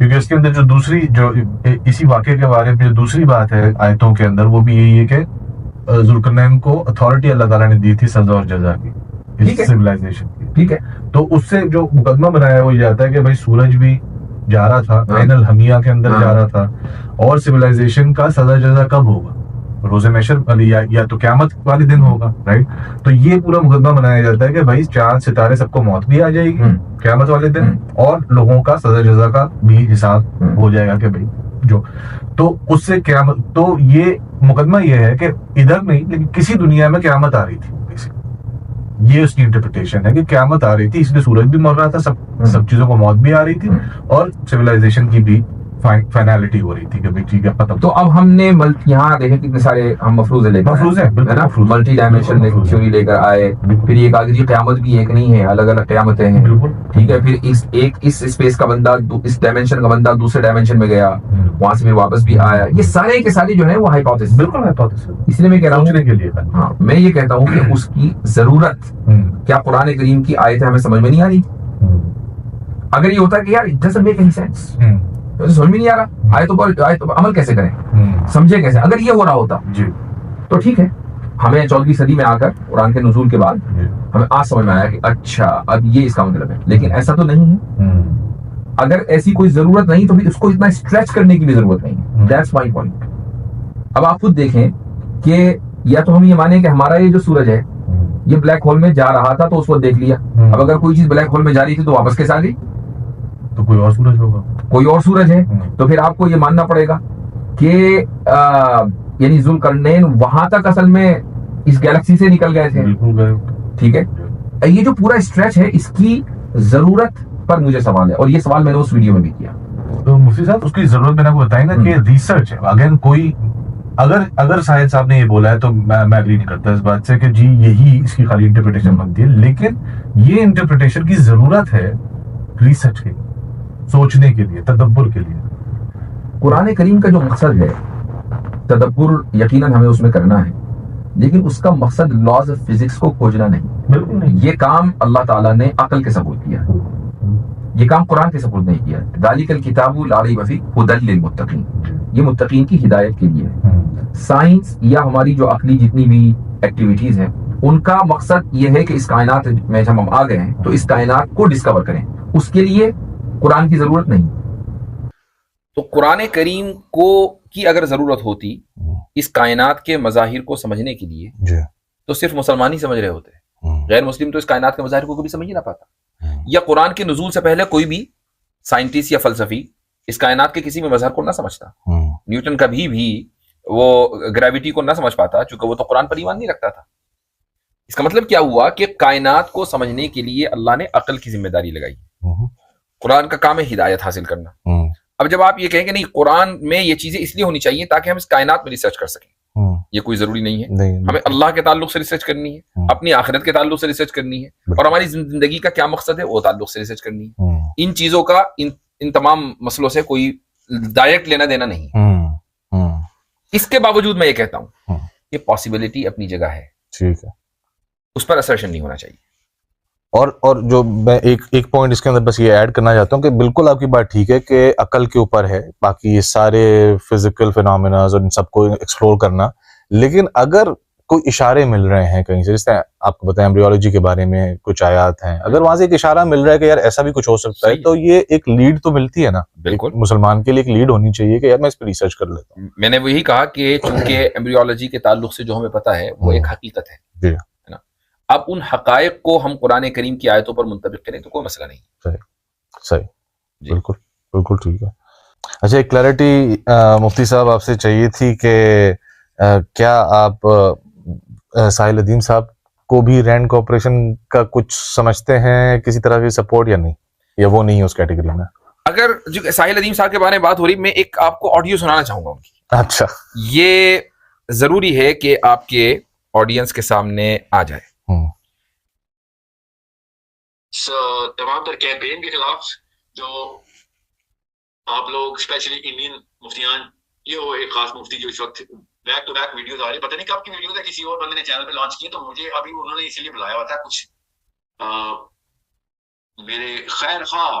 [SPEAKER 1] کیونکہ اس کے اندر جو دوسری جو اسی واقعے کے بارے میں جو دوسری بات ہے آیتوں کے اندر وہ بھی یہی ہے کہ ذوالقرنین کو اتھارٹی اللہ تعالیٰ نے دی تھی سزا اور جزا کی اس سویلائزیشن کی. ٹھیک ہے, تو اس سے جو مقدمہ بنایا وہ یہ جاتا ہے کہ بھائی سورج بھی جا رہا تھا عین الحمیہ کے اندر جا رہا تھا, اور سویلائزیشن کا سزا جزا کب ہوگا, روز محشر یا تو قیامت والے دن ہوگا, رائٹ. تو یہ پورا مقدمہ بنایا جاتا ہے کہ بھائی چاند ستارے سب کو موت بھی آ جائے گی قیامت والے دن, اور لوگوں کا سزا جزا کا بھی حساب ہو جائے گا کہ بھائی جو, تو اس سے قیامت, تو یہ مقدمہ یہ ہے کہ ادھر نہیں لیکن کسی دنیا میں قیامت آ رہی تھی, یہ اس کی انٹرپریٹیشن ہے کہ قیامت آ رہی تھی, اس لیے سورج بھی مر رہا تھا, سب چیزوں کو موت بھی آ رہی تھی, اور سویلائزیشن کی بھی فائنالٹی ہو رہی تھی کہ ٹھیک ہے ختم.
[SPEAKER 3] تو اب ہم نے یہاں دیکھیں کتنے سارے ہم مفروضے لے کر ملٹی ڈائمینشن تھیوری لے کر آئے, پھر یہ کہا کہ قیامت بھی ایک نہیں ہے, الگ الگ قیامتیں ہیں, ٹھیک ہے. پھر اس اسپیس کا بندہ اس ڈائمینشن کا بندہ دوسرے ڈائمینشن میں گیا, وہاں سے پھر واپس بھی آیا. یہ سارے کے سارے جو ہے وہ ہائپوتھیسس, بالکل ہائپوتھیسس, اس لیے میں کہہ رہا ہوں ہاں میں یہ کہتا ہوں کہ اس کی ضرورت کیا قرآن کریم کی آیتیں ہمیں سمجھ میں نہیں آ رہی. اگر یہ ہوتا ہے کہ یار it doesn't make any sense, سمجھ میں نہیں آ رہا آیتوں پر عمل کیسے کریں, سمجھے کیسے, اگر یہ ہو رہا ہوتا تو ٹھیک ہے, ہمیں 14ویں صدی میں آ کر قرآن کے نزول کے بعد ہمیں آج سمجھ میں آیا کہ اچھا اب یہ اس کا مطلب ہے, لیکن ایسا تو نہیں ہے. اگر ایسی کوئی ضرورت نہیں تو پھر اس کو اتنا اسٹریچ کرنے کی بھی ضرورت نہیں. That's my point. اب آپ خود دیکھیں کہ یا تو ہم یہ مانیں کہ ہمارا یہ جو سورج ہے یہ بلیک ہول میں جا رہا تھا تو اس کو دیکھ لیا, اب اگر کوئی چیز بلیک ہول میں جا رہی تھی تو واپس کیسے آ گئی,
[SPEAKER 1] تو کوئی اور سورج ہوگا,
[SPEAKER 3] کوئی اور سورج ہے. تو پھر آپ کو یہ ماننا پڑے گا کہ یعنی ذوالقرنین وہاں تک اصل میں اس گیلیکسی سے نکل گئے تھے. ٹھیک ہے, یہ جو پورا اسٹریچ ہے اس کی ضرورت پر مجھے سوال ہے, اور یہ سوال میں نے اس ویڈیو میں بھی کیا.
[SPEAKER 1] تو مفتی صاحب اس کی ضرورت میں نے آپ کو بتائی نا کہ ریسرچ ہے. اگر کوئی اگر ساحل صاحب نے یہ بولا ہے تو میں اگری نہیں کرتا اس بات سے کہ جی یہی اس کی خالی انٹرپریٹیشن بنتی ہے, لیکن یہ انٹرپریٹیشن کی ضرورت ہے ریسرچ کے, سوچنے کے لیے, تدبر کے لیے.
[SPEAKER 3] قرآن کریم کا جو مقصد ہے تدبر یقیناً ہمیں اس میں کرنا ہے, لیکن اس کا مقصد لاز آف فزکس کو کھوجنا نہیں.
[SPEAKER 1] بالکل نہیں.
[SPEAKER 3] یہ کام اللہ تعالیٰ نے عقل کے سپورٹ کیا, یہ کام قرآن کے سپورٹ نہیں کیا. ذالک الکتاب لا ریب فیہ ھدی للمتقین, یہ متقین کی ہدایت کے لیے ہے. سائنس یا ہماری جو عقلی جتنی بھی ایکٹیویٹیز ہیں ان کا مقصد یہ ہے کہ اس کائنات میں جب ہم آ گئے ہیں تو اس کائنات کو ڈسکور کریں, اس کے لیے قرآن کی ضرورت نہیں.
[SPEAKER 2] تو قرآن کریم کو کی اگر ضرورت ہوتی اس کائنات کے مظاہر کو سمجھنے کے لیے تو صرف مسلمان ہی سمجھ رہے ہوتے, غیر مسلم تو اس کائنات کے مظاہر کو کبھی سمجھ ہی نہ پاتا. یا قرآن کے نزول سے پہلے کوئی بھی سائنٹسٹ یا فلسفی اس کائنات کے کسی بھی مظہر کو نہ سمجھتا. نیوٹن کبھی بھی وہ گریویٹی کو نہ سمجھ پاتا چونکہ وہ تو قرآن پر ایمان نہیں رکھتا تھا. اس کا مطلب کیا ہوا کہ کائنات کو سمجھنے کے لیے اللہ نے عقل کی ذمہ داری لگائی. قرآن کا کام ہے ہدایت حاصل کرنا. اب جب آپ یہ کہیں کہ نہیں قرآن میں یہ چیزیں اس لیے ہونی چاہیے تاکہ ہم اس کائنات میں ریسرچ کر سکیں, یہ کوئی ضروری نہیں ہے. ہمیں اللہ کے تعلق سے ریسرچ کرنی ہے, اپنی آخرت کے تعلق سے ریسرچ کرنی ہے, اور ہماری زندگی کا کیا مقصد ہے وہ تعلق سے ریسرچ کرنی ہے. ان چیزوں کا ان تمام مسئلوں سے کوئی ڈائریکٹ لینا دینا نہیں. اس کے باوجود میں یہ کہتا ہوں کہ پاسبلٹی اپنی جگہ ہے,
[SPEAKER 1] ٹھیک ہے,
[SPEAKER 2] اس پر اسرشن نہیں ہونا چاہیے.
[SPEAKER 1] اور جو میں ایک پوائنٹ اس کے اندر بس یہ ایڈ کرنا چاہتا ہوں کہ بالکل آپ کی بات ٹھیک ہے کہ عقل کے اوپر ہے باقی یہ سارے فزیکل فینومیناز اور ان سب کو ایکسپلور کرنا, لیکن اگر کوئی اشارے مل رہے ہیں کہیں سے, جس طرح آپ کو بتائیں ایمبریولوجی کے بارے میں کچھ آیات ہیں, اگر وہاں سے ایک اشارہ مل رہا ہے کہ یار ایسا بھی کچھ ہو سکتا ہے تو یہ ایک لیڈ تو ملتی ہے نا. بالکل مسلمان کے لیے ایک لیڈ ہونی چاہیے کہ یار میں اس پہ ریسرچ کر لیتا ہوں.
[SPEAKER 2] میں نے وہی کہا کہ چونکہ ایمبریولوجی کے تعلق سے جو ہمیں پتا ہے وہ ایک حقیقت ہے. اب ان حقائق کو ہم قرآن کریم کی آیتوں پر منطبق کریں تو کوئی مسئلہ نہیں.
[SPEAKER 1] صحیح بالکل بالکل ٹھیک ہے. اچھا ایک کلیئرٹی مفتی صاحب آپ سے چاہیے تھی کہ کیا آپ ساحل الدین صاحب کو بھی رینڈ کوآپریشن کا کچھ سمجھتے ہیں, کسی طرح کی سپورٹ یا نہیں, یا وہ نہیں ہے اس کیٹیگری میں؟
[SPEAKER 2] اگر جو ساحل الدین صاحب کے بارے میں بات ہو رہی, میں ایک آپ کو آڈیو سنانا چاہوں گا ان کی.
[SPEAKER 1] اچھا,
[SPEAKER 2] یہ ضروری ہے کہ آپ کے آڈینس کے سامنے آ جائے.
[SPEAKER 4] تمام تر کیمپین کے خلاف جو آپ لوگ اسپیشلی انڈین مفتیان, یہ وہ ایک خاص مفتی جو اس وقت بیک ٹو بیک ویڈیوز آ رہی, پتہ نہیں کب کی ویڈیوز ہے, کسی اور بندے نے چینل پہ لانچ کی, تو مجھے ابھی انہوں نے اسی لیے بلایا ہوا تھا. کچھ میرے خیر خواہ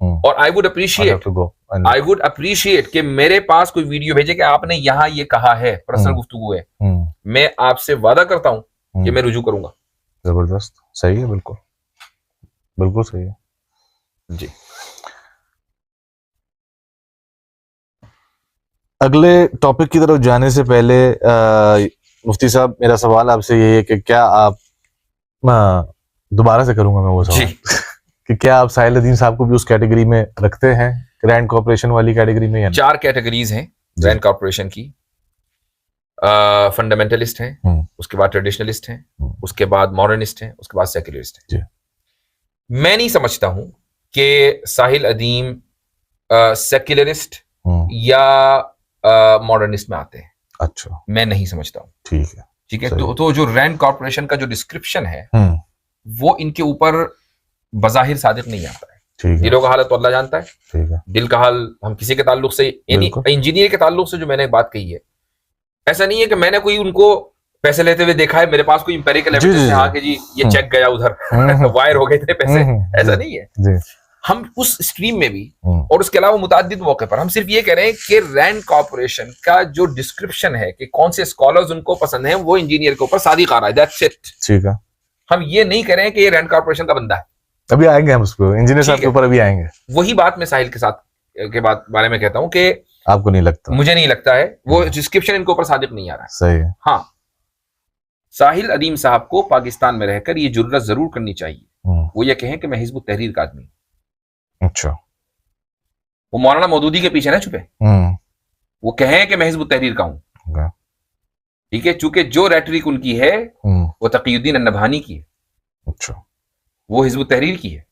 [SPEAKER 2] اور I would appreciate کہ میرے پاس کوئی ویڈیو بھیجے کہ آپ نے یہاں یہ کہا ہے، پرسنل گفتگو ہے، میں آپ سے وعدہ کرتا ہوں کہ میں رجوع کروں گا.
[SPEAKER 5] زبردست، صحیح ہے، بالکل بالکل صحیح ہے
[SPEAKER 2] جی.
[SPEAKER 5] اگلے ٹاپک کی طرف جانے سے پہلے مفتی صاحب، میرا سوال آپ سے یہ ہے کہ کیا آپ، دوبارہ سے کروں گا میں وہ سوال کہ کیا آپ ساحل الدین صاحب کو بھی اس کیٹیگری میں رکھتے ہیں، رینڈ کارپوریشن والی کیٹیگری میں؟
[SPEAKER 2] 4 کیٹیگریز ہیں رینڈ کارپوریشن کی. فنڈامنٹلسٹ ہیں، اس کے بعد ٹریڈیشنلسٹ ہیں، اس کے بعد ماڈرنسٹ ہیں، اس کے بعد سیکولرسٹ ہیں. میں نہیں سمجھتا ہوں کہ ساحل ادیم سیکولرسٹ یا ماڈرنسٹ میں آتے ہیں.
[SPEAKER 5] اچھا،
[SPEAKER 2] میں نہیں سمجھتا ہوں. ٹھیک ہے. تو جو رینڈ کارپوریشن کا جو ڈسکرپشن ہے وہ ان کے اوپر بظاہر صادق نہیں آتا ہے. دلوں کا حالت تو اللہ جانتا ہے. دل کا حال ہم کسی کے تعلق سے، یعنی انجینئر کے تعلق سے جو میں نے بات کہی ہے، ایسا نہیں ہے کہ میں نے کوئی ان کو پیسے لیتے ہوئے دیکھا ہے، میرے پاس کوئی امپیریکل ایویڈنس ہے ہاں کہ جی یہ چیک گیا ادھر وائر ہو گئے تھے پیسے، ایسا نہیں ہے. ہم اس اسٹریم میں بھی اور اس کے علاوہ متعدد موقع پر ہم صرف یہ کہہ رہے ہیں کہ رینڈ کارپوریشن کا جو ڈسکرپشن ہے کہ کون سے اسکالرز ان کو پسند ہیں، وہ انجینئر کے اوپر صادق آ رہا ہے. That's it.
[SPEAKER 5] ٹھیک ہے.
[SPEAKER 2] ہم یہ نہیں کہہ رہے ہیں کہ یہ رینڈ کارپوریشن کا بندہ ہے.
[SPEAKER 5] ابھی آئیں گے ہم اس کو، انجینئر صاحب کے اوپر ابھی آئیں گے.
[SPEAKER 2] وہی بات میں ساحل کے ساتھ کے بارے میں کہتا ہوں کہ
[SPEAKER 5] آپ کو نہیں لگتا؟ مجھے
[SPEAKER 2] نہیں لگتا ہے وہ ڈسکرپشن ان کے اوپر صادق نہیں آ رہا ہے.
[SPEAKER 5] صحیح ہے.
[SPEAKER 2] ہاں، ساحل ادیم صاحب کو پاکستان میں رہ کر یہ جرات ضرور کرنی چاہیے، وہ یہ کہیں کہ میں حزب التحریر کا آدمی.
[SPEAKER 5] اچھا.
[SPEAKER 2] وہ مولانا مودودی کے پیچھے نہ چھپے، وہ کہیں کہ میں حزب التحریر کا ہوں. ٹھیک ہے. چونکہ جو ریٹرک ان کی ہے وہ تقی الدین النبہانی کی ہے.
[SPEAKER 5] اچھا.
[SPEAKER 2] وہ حزب التحریر کی ہے.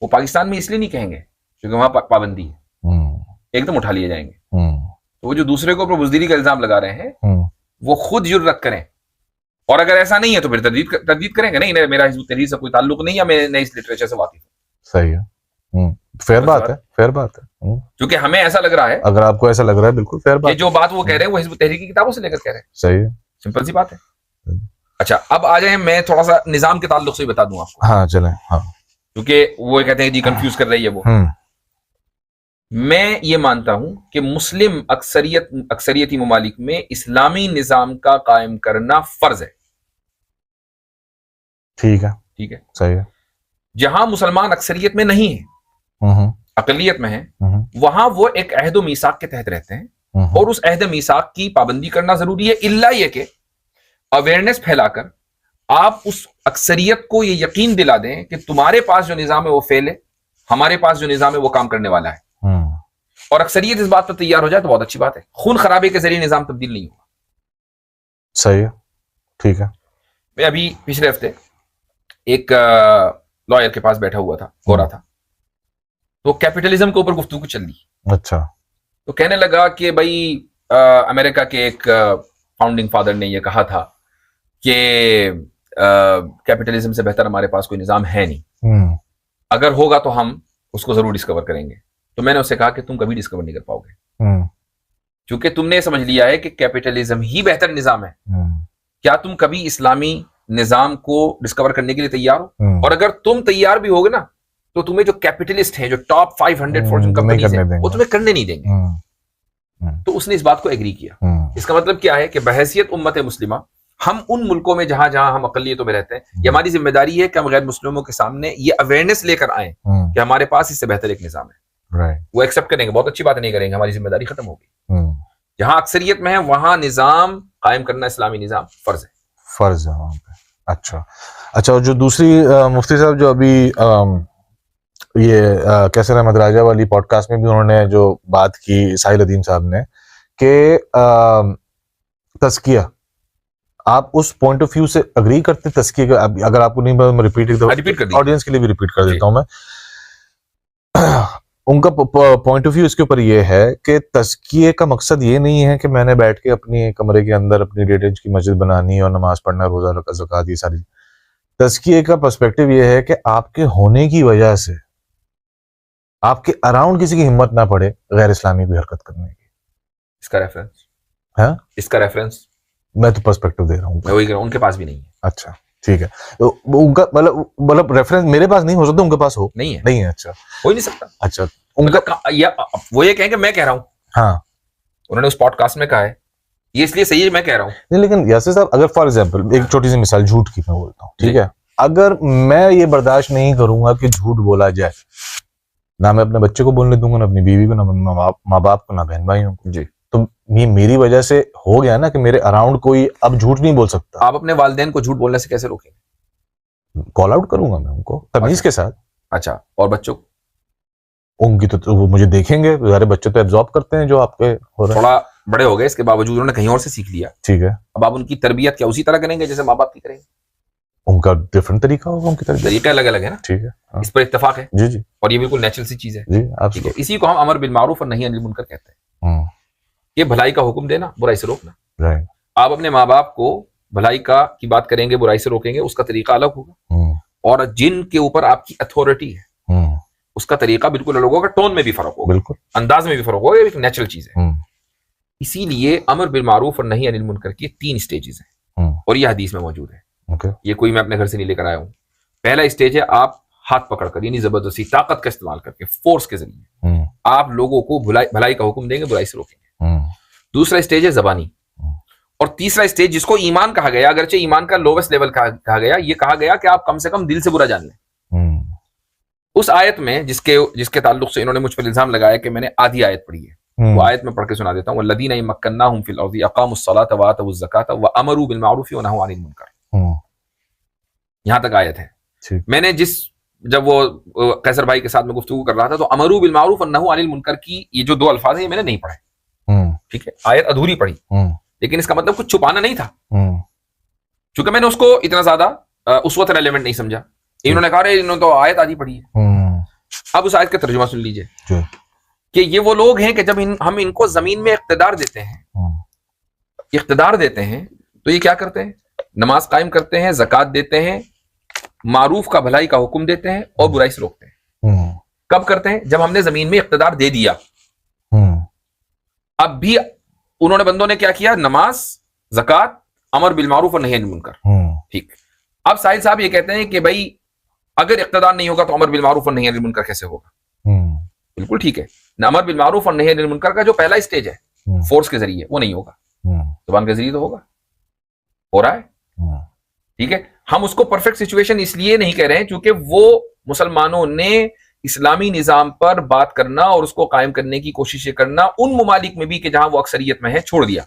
[SPEAKER 2] وہ پاکستان میں اس لیے نہیں کہیں گے کیونکہ وہاں پابندی ہے، ایک دم اٹھا لیے جائیں گے. تو وہ جو دوسرے کو اوپر بزدلی کا الزام لگا رہے ہیں وہ خود جرات کریں، اور اگر ایسا نہیں ہے تو پھر تردید کریں گے نہیں میرا حزب التحریر سے کوئی تعلق نہیں ہے، میں اس لٹریچر سے واقف ہوں.
[SPEAKER 5] صحیح ہے. فیئر بات ہے، فیئر بات ہے.
[SPEAKER 2] کیونکہ ہمیں ایسا لگ رہا ہے،
[SPEAKER 5] اگر آپ کو ایسا لگ رہا ہے، بالکل فیئر بات ہے.
[SPEAKER 2] جو بات وہ کہہ رہے ہیں وہ حزب التحریر کی کتابوں سے لے کر کہہ رہے ہیں.
[SPEAKER 5] صحیح ہے.
[SPEAKER 2] سمپل سی بات ہے. اچھا، اب آ جائیں، میں تھوڑا سا نظام کے تعلق سے بتا دوں آپ کو.
[SPEAKER 5] ہاں چلیں. ہاں،
[SPEAKER 2] کیونکہ وہ کہتے ہیں جی کنفیوز کر رہی ہے وہ. میں یہ مانتا ہوں کہ مسلم اکثریتی ممالک میں اسلامی نظام کا قائم کرنا فرض ہے.
[SPEAKER 5] ٹھیک ہے.
[SPEAKER 2] ٹھیک ہے.
[SPEAKER 5] صحیح ہے.
[SPEAKER 2] جہاں مسلمان اکثریت میں نہیں ہیں، اقلیت میں ہیں، وہاں وہ ایک عہد و میثاق کے تحت رہتے ہیں، اور اس عہد و میثاق کی پابندی کرنا ضروری ہے، الا یہ کہ اویئرنیس پھیلا کر آپ اس اکثریت کو یہ یقین دلا دیں کہ تمہارے پاس جو نظام ہے وہ فیل ہے، ہمارے پاس جو نظام ہے وہ کام کرنے والا ہے. اور اکثریت اس بات پر تیار ہو جائے تو بہت اچھی بات ہے. خون خرابے کے ذریعے نظام تبدیل نہیں ہوگا. صحیح ہے. ٹھیک ہے. میں ابھی پچھلے ہفتے ایک لائر کے پاس بیٹھا ہوا تھا، گورا تھا، تو کیپٹلزم کے اوپر گفتگو چل رہی. اچھا. تو کہنے لگا کہ بھائی امریکہ کے ایک فاؤنڈنگ فادر نے یہ کہا تھا کہ کیپٹلزم سے بہتر ہمارے پاس کوئی نظام ہے نہیں، اگر ہوگا تو ہم اس کو ضرور ڈسکور کریں گے. تو میں نے اسے کہا کہ تم کبھی ڈسکور نہیں کر پاؤ گے، کیونکہ تم نے سمجھ لیا ہے کہ کیپٹلزم ہی بہتر نظام ہے. کیا تم کبھی اسلامی نظام کو ڈسکور کرنے کے لیے تیار ہو؟ اور اگر تم تیار بھی ہوگے نا تو تمہیں جو کیپٹلسٹ ہیں، جو ٹاپ 500 فارچون کمپنیز ہیں، وہ تمہیں کرنے نہیں دیں گے. تو اس نے اس بات کو ایگری کیا. اس کا مطلب کیا ہے کہ بحیثیت امت مسلمہ ہم ان ملکوں میں جہاں ہم اقلیتوں میں رہتے ہیں، یہ ہماری ذمہ داری ہے کہ ہم غیر مسلموں کے سامنے یہ اویئرنیس لے کر آئیں کہ ہمارے پاس اس سے بہتر ایک نظام ہے. وہ ایکسپٹ کریں گے، بہت اچھی بات نہیں کریں گے، ہماری ذمہ داری ختم ہوگی. جہاں اکثریت میں ہے وہاں نظام قائم کرنا، اسلامی نظام فرض ہے. فرض ہے وہاں پہ. اچھا. اور جو دوسری مفتی صاحب جو ابھی یہ کیسر احمد راجہ والی پوڈ کاسٹ میں بھی انہوں نے جو بات کی ساحل الدین صاحب نے کہ تزکیہ، آپ اس پوائنٹ آف ویو سے اگری کرتے تزکیہ کا؟ اگر آپ کو نہیں میں ریپیٹ آڈینس کے لیے بھی ریپیٹ کر دیتا ہوں میں. ان کا پوائنٹ آف ویو اس کے اوپر یہ ہے کہ تزکیے کا مقصد یہ نہیں ہے کہ میں نے بیٹھ کے اپنی کمرے کے اندر اپنی 1.5 انچ کی مسجد بنانی اور نماز پڑھنا، روزہ رکھنا، زکوٰۃ، یہ ساری. تزکیے کا پرسپیکٹو یہ ہے کہ آپ کے ہونے کی وجہ سے آپ کے اراؤنڈ کسی کی ہمت نہ پڑے غیر اسلامی کوئی حرکت کرنے کی. اس کا ریفرنس میں تو پرسپیکٹو دے رہا ہوں. میں وہی کہہ رہا ہوں، ان کے پاس بھی نہیں ہے. اچھا.
[SPEAKER 5] ٹھیک ہے. ان کا مطلب ریفرنس میرے پاس نہیں ہو سکتا, ان کے پاس ہو؟
[SPEAKER 2] نہیں ہے,
[SPEAKER 5] نہیں ہے. اچھا,
[SPEAKER 2] ہو ہی نہیں سکتا.
[SPEAKER 5] اچھا, ان کا
[SPEAKER 2] وہ یہ کہیں کہ میں کہہ رہا ہوں,
[SPEAKER 5] ہاں
[SPEAKER 2] انہوں نے اس پوڈ کاسٹ میں کہا ہے, یہ اس لیے صحیح ہے میں کہہ رہا ہوں.
[SPEAKER 5] نہیں, لیکن یاسر صاحب اگر فار ایگزامپل ایک چھوٹی سی مثال جھوٹ کی میں بولتا ہوں, ٹھیک ہے, اگر میں یہ برداشت نہیں کروں گا کہ جھوٹ بولا جائے, نہ میں اپنے بچے کو بولنے دوں گا, نہ اپنی بیوی کو, نہ ماں باپ کو, نہ بہن بھائیوں کو,
[SPEAKER 2] جی,
[SPEAKER 5] تو یہ میری وجہ سے ہو گیا نا کہ میرے اراؤنڈ کوئی اب جھوٹ نہیں بول سکتا.
[SPEAKER 2] آپ اپنے والدین کو جھوٹ بولنے سے کیسے روکیں؟
[SPEAKER 5] کال آؤٹ کروں گا میں ان کو تمیز کے ساتھ.
[SPEAKER 2] اچھا, اور بچوں کو؟
[SPEAKER 5] ان کی تو وہ مجھے دیکھیں گے, سارے بچے تو ایبزارب کرتے ہیں جو آپ کے ہو رہا ہے.
[SPEAKER 2] تھوڑا بڑے ہو گئے, اس کے باوجود انہوں نے کہیں اور سے سیکھ لیا,
[SPEAKER 5] ٹھیک ہے,
[SPEAKER 2] اب آپ ان کی تربیت کیا اسی طرح کریں گے جیسے ماں باپ کی کریں گے؟
[SPEAKER 5] ان کا ڈفرنٹ طریقہ ہوگا, ان کی تربیت
[SPEAKER 2] طریقہ الگ الگ ہے نا,
[SPEAKER 5] ٹھیک ہے,
[SPEAKER 2] اس پر اتفاق ہے.
[SPEAKER 5] جی جی,
[SPEAKER 2] اور یہ بالکل نیچرل سی چیز ہے.
[SPEAKER 5] جی آپ
[SPEAKER 2] ٹھیک ہے, اسی کو ہم امر بالمعروف اور نہی عن المنکر کہتے ہیں. یہ بھلائی کا حکم دینا, برائی سے روکنا.
[SPEAKER 5] رائٹ,
[SPEAKER 2] آپ اپنے ماں باپ کو بھلائی کی بات کریں گے, برائی سے روکیں گے, اس کا طریقہ الگ ہوگا. اور جن کے اوپر آپ کی اتھارٹی ہے اس کا طریقہ بالکل الگ ہوگا, ٹون میں بھی فرق ہوگا, بالکل انداز میں بھی فرق ہوگا, یہ ایک نیچرل چیز ہے. اسی لیے امر بالمعروف اور نہی عن المنکر کی 3 اسٹیجز ہیں, اور یہ حدیث میں موجود ہے. یہ کوئی میں اپنے گھر سے نہیں لے کر آیا ہوں. پہلا اسٹیج ہے آپ ہاتھ پکڑ کر, یعنی زبردستی طاقت کا استعمال کر کے, فورس کے ذریعے آپ لوگوں کو بھلائی کا حکم دیں گے, برائی سے روکیں گے. دوسرا اسٹیج ہے زبانی. اور تیسرا اسٹیج جس کو ایمان کہا گیا, اگرچہ ایمان کا لوویسٹ لیول کہا گیا, یہ کہا گیا کہ آپ کم سے کم دل سے برا جان لیں. اس آیت میں جس کے تعلق سے انہوں نے مجھ پر الزام لگایا کہ میں نے آدھی آیت پڑھی ہے, وہ آیت میں پڑھ کے سنا دیتا ہوں. والذین ان مکناہم فی الارض اقاموا الصلاۃ وآتوا الزکاۃ وامروا بالمعروف ونہوا عن المنکر. یہاں تک آیت ہے. میں نے جب وہ قیصر بھائی کے ساتھ میں گفتگو کر رہا تھا تو امروا بالمعروف ونہوا عن المنکر کی یہ جو 2 الفاظ ہیں یہ میں نے نہیں پڑھے. ٹھیک ہے, آیت ادھوری پڑھی, لیکن اس کا مطلب کچھ چھپانا نہیں تھا, چونکہ میں نے اس کو اتنا زیادہ اس وقت ریلیونٹ نہیں سمجھا. انہوں نے کہا انہوں نے تو آیت آدھی پڑھی ہے. اب اس آیت کا ترجمہ سن لیجئے کہ یہ وہ لوگ ہیں کہ جب ہم ان کو زمین میں اقتدار دیتے ہیں تو یہ کیا کرتے ہیں؟ نماز قائم کرتے ہیں, زکوٰۃ دیتے ہیں, معروف کا بھلائی کا حکم دیتے ہیں, اور برائی سے روکتے ہیں. کب کرتے ہیں؟ جب ہم نے زمین میں اقتدار دے دیا. اب بھی انہوں نے بندوں نے کیا کیا؟ نماز, زکوٰۃ, امر بالمعروف اور نہی عن المنکر. ٹھیک, اب ساحل صاحب یہ کہتے ہیں کہ بھائی اگر اقتدار نہیں ہوگا تو امر بالمعروف اور نہی عن المنکر کیسے ہوگا؟ بالکل ٹھیک ہے, امر بالمعروف اور نہی عن المنکر کا جو پہلا اسٹیج ہے فورس کے ذریعے, وہ نہیں ہوگا, زبان کے ذریعے تو ہوگا, ہو رہا ہے. ٹھیک ہے, ہم اس کو پرفیکٹ سچویشن اس لیے نہیں کہہ رہے ہیں چونکہ وہ مسلمانوں نے اسلامی نظام پر بات کرنا اور اس کو قائم کرنے کی کوششیں کرنا ان ممالک میں بھی کہ جہاں وہ اکثریت میں ہے چھوڑ دیا,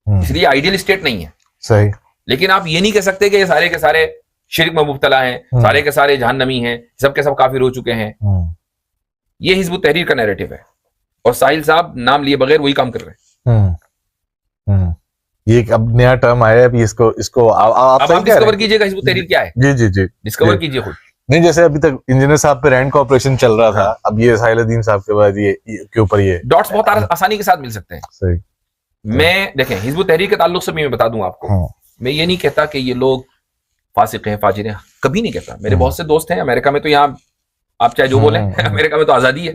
[SPEAKER 2] اس لیے آئیڈیل اسٹیٹ نہیں ہے.
[SPEAKER 5] صحیح.
[SPEAKER 2] لیکن آپ یہ نہیں کہہ سکتے کہ یہ سارے کے سارے شرک میں مبتلا ہیں, سارے کے سارے جہنمی ہیں, سب کے سب کافر ہو چکے ہیں. یہ حزب التحریر کا نیریٹو ہے, اور ساحل صاحب نام لیے بغیر وہی کام کر رہے ہیں.
[SPEAKER 5] یہ اب نیا ٹرم آیا ہے, اس کو آپ
[SPEAKER 2] ڈسکور کیجئے گا حزب التحریر کیا ہے.
[SPEAKER 5] جی جی جی,
[SPEAKER 2] ڈسکور کیجئے خود.
[SPEAKER 5] نہیں, جیسے ابھی تک انجینئر صاحب پہ رینڈ کوآپریشن چل رہا تھا, اب یہ ساحل الدین صاحب کے بعد یہ کے اوپر یہ
[SPEAKER 2] ڈاٹس بہت آسانی کے ساتھ مل سکتے ہیں.
[SPEAKER 5] صحیح.
[SPEAKER 2] میں دیکھیں حزب التحریر کے تعلق سے میں بتا دوں آپ کو, میں یہ نہیں کہتا کہ یہ لوگ فاسق ہیں, فاجر ہیں, کبھی نہیں کہتا. میرے بہت سے دوست ہیں امریکہ میں, تو یہاں آپ چاہے جو بولیں, امریکہ میں تو آزادی ہے,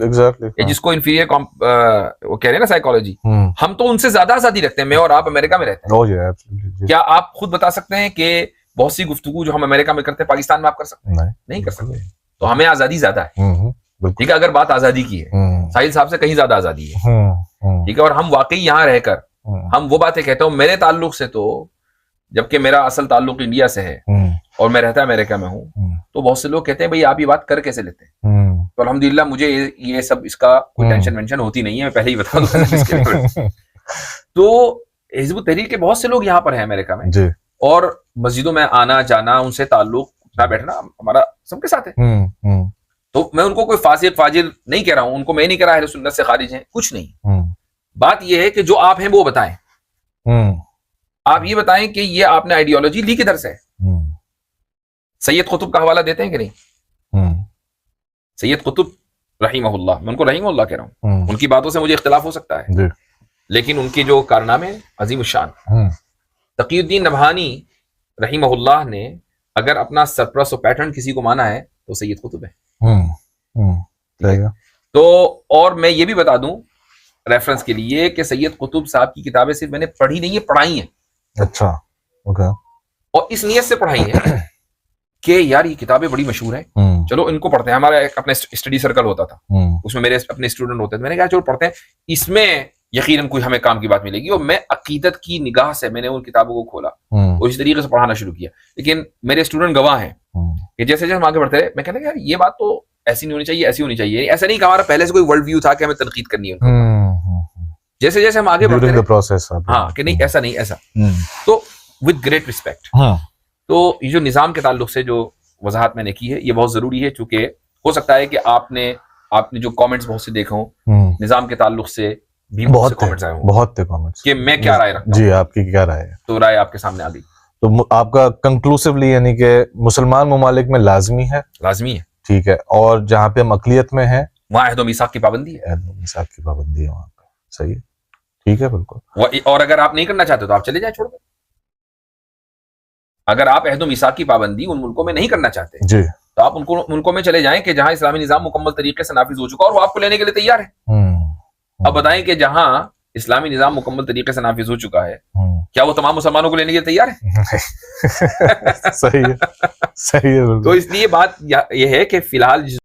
[SPEAKER 2] جس کو انفیریئر وہ کہہ رہے ہیں نا سائیکالوجی, ہم تو ان سے زیادہ آزادی رکھتے ہیں. میں اور آپ امریکہ میں رہتے ہیں, کیا آپ خود بتا سکتے ہیں کہ بہت سی گفتگو جو ہم امریکہ میں کرتے ہیں پاکستان میں آپ کر سکتے ہیں؟ نہیں کر سکتے. تو ہمیں آزادی زیادہ ہے. ٹھیک ہے, اگر بات آزادی کی ہے, ساحل صاحب سے کہیں زیادہ آزادی ہے. ٹھیک ہے, اور ہم واقعی یہاں رہ کر ہم وہ باتیں کہتے ہیں. میرے تعلق سے تو جبکہ میرا اصل تعلق انڈیا سے ہے اور میں رہتا امریکہ میں ہوں, تو بہت سے لوگ کہتے ہیں بھائی آپ یہ بات کر کیسے لیتے ہیں؟ تو الحمدللہ مجھے یہ سب اس کا کوئی ٹینشن وینشن ہوتی نہیں ہے, میں پہلے ہی بتا دوں. تو حزب التحریر کے بہت سے لوگ یہاں پر ہیں امریکہ میں, اور مسجدوں میں آنا جانا, ان سے تعلق اٹھنا بیٹھنا ہمارا سب کے ساتھ ہے. تو میں ان کو کوئی فاسق فاجر نہیں کہہ رہا ہوں, ان کو میں نہیں کہہ رہا اہل سنت سے خارج ہیں, کچھ نہیں. بات یہ ہے کہ جو آپ ہیں وہ بتائیں. آپ یہ بتائیں کہ یہ آپ نے آئیڈیالوجی لی کدھر سے ہے. سید قطب کا حوالہ دیتے ہیں کہ نہیں؟ سید قطب رحمہ اللہ, میں ان کو رحمہ اللہ کہہ رہا ہوں, ان کی باتوں سے مجھے اختلاف ہو سکتا ہے, لیکن ان کی جو کارنامے عظیم الشان. تقی الدین نبہانی رحمہ اللہ نے اگر اپنا سرپرست و پیٹرن کسی کو مانا ہے تو سید قطب ہے. تو اور میں یہ بھی بتا دوں ریفرنس کے لیے کہ سید قطب صاحب کی کتابیں صرف میں نے پڑھی نہیں ہے, پڑھائی ہیں.
[SPEAKER 5] اچھا, اوکے.
[SPEAKER 2] اور اس نیت سے پڑھائی ہے کہ یار یہ کتابیں بڑی مشہور ہیں, چلو ان کو پڑھتے ہیں. ہمارا ایک اپنا اسٹڈی سرکل ہوتا تھا, اس میں میرے اپنے اسٹوڈنٹ ہوتے تھے. میں نے کہا چلو پڑھتے ہیں, اس میں یقیناً کوئی ہمیں کام کی بات ملے گی. اور میں عقیدت کی نگاہ سے میں نے ان کتابوں کو کھولا اور اس طریقے سے پڑھانا شروع کیا. لیکن میرے اسٹوڈنٹ گواہ ہیں کہ جیسے جیسے ہم آگے بڑھتے رہے, میں کہنے یار یہ بات تو ایسی نہیں ہونی چاہیے, ایسی ہونی چاہیے. ایسا نہیں کہ ہمارا پہلے سے کوئی ورلڈ ویو تھا کہ ہمیں تنقید کرنی ہے. جیسے جیسے ہم آگے بڑھتے رہے, ہاں کہ نہیں ایسا نہیں ایسا. تو وتھ گریٹ ریسپیکٹ. تو یہ جو نظام کے تعلق سے جو وضاحت میں نے کی ہے یہ بہت ضروری ہے, چونکہ ہو سکتا ہے کہ آپ نے جو کامنٹس بہت سے دیکھے ہوں نظام کے تعلق سے بھی بہت کامنٹس آئے ہوں,
[SPEAKER 5] بہت کامنٹس کہ
[SPEAKER 2] میں کیا رائے رکھتا ہوں.
[SPEAKER 5] جی آپ کی کیا رائے ہے؟ تو
[SPEAKER 2] رائے آپ کے سامنے آ گئی.
[SPEAKER 5] تو آپ کا کنکلوسیولی یعنی کہ مسلمان ممالک میں لازمی ہے ٹھیک ہے, اور جہاں پہ ہم اقلیت میں ہیں
[SPEAKER 2] وہاں عہد و میثاق کی پابندی ہے.
[SPEAKER 5] عہد و میثاق کی پابندی ہے وہاں پہ. صحیح ہے, ٹھیک ہے, بالکل.
[SPEAKER 2] اور اگر آپ نہیں کرنا چاہتے تو آپ چلے جائیں چھوڑ کر. اگر آپ عہد و میثاق کی پابندی ان ملکوں میں نہیں کرنا چاہتے
[SPEAKER 5] جی
[SPEAKER 2] تو آپ ان ملکوں میں چلے جائیں کہ جہاں اسلامی نظام مکمل طریقے سے نافذ ہو چکا اور وہ آپ کو لینے کے لیے تیار ہے. اب بتائیں کہ جہاں اسلامی نظام مکمل طریقے سے نافذ ہو چکا ہے کیا وہ تمام مسلمانوں کو لینے کے لیے تیار ہے؟
[SPEAKER 5] صحیح ہے, صحیح ہے.
[SPEAKER 2] تو اس لیے بات یہ ہے کہ فی الحال